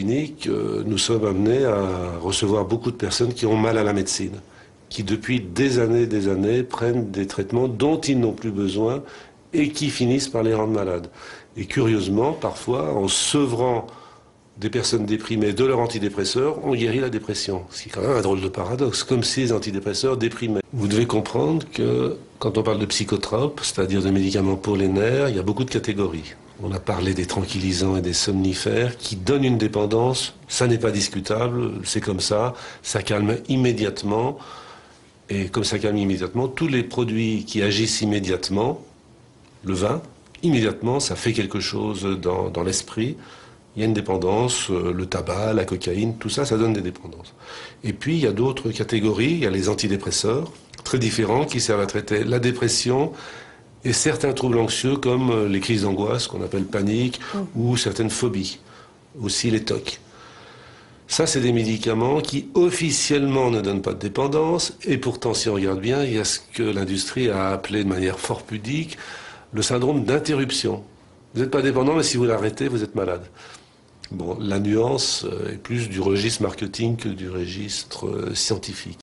clinique, nous sommes amenés à recevoir beaucoup de personnes qui ont mal à la médecine, qui depuis des années prennent des traitements dont ils n'ont plus besoin et qui finissent par les rendre malades. Et curieusement, parfois, en sevrant des personnes déprimées de leurs antidépresseurs, on guérit la dépression. C'est quand même un drôle de paradoxe, comme si les antidépresseurs déprimaient. Vous devez comprendre que quand on parle de psychotropes, c'est-à-dire de médicaments pour les nerfs, il y a beaucoup de catégories. On a parlé des tranquillisants et des somnifères qui donnent une dépendance, ça n'est pas discutable, c'est comme ça calme immédiatement. Et comme ça calme immédiatement, tous les produits qui agissent immédiatement, le vin, immédiatement, ça fait quelque chose dans l'esprit. Il y a une dépendance, le tabac, la cocaïne, tout ça, ça donne des dépendances. Et puis, il y a d'autres catégories, il y a les antidépresseurs, très différents, qui servent à traiter la dépression et certains troubles anxieux comme les crises d'angoisse, qu'on appelle panique, ou certaines phobies, aussi les TOC. Ça, c'est des médicaments qui officiellement ne donnent pas de dépendance, et pourtant, si on regarde bien, il y a ce que l'industrie a appelé de manière fort pudique le syndrome d'interruption. Vous n'êtes pas dépendant, mais si vous l'arrêtez, vous êtes malade. Bon, la nuance est plus du registre marketing que du registre scientifique.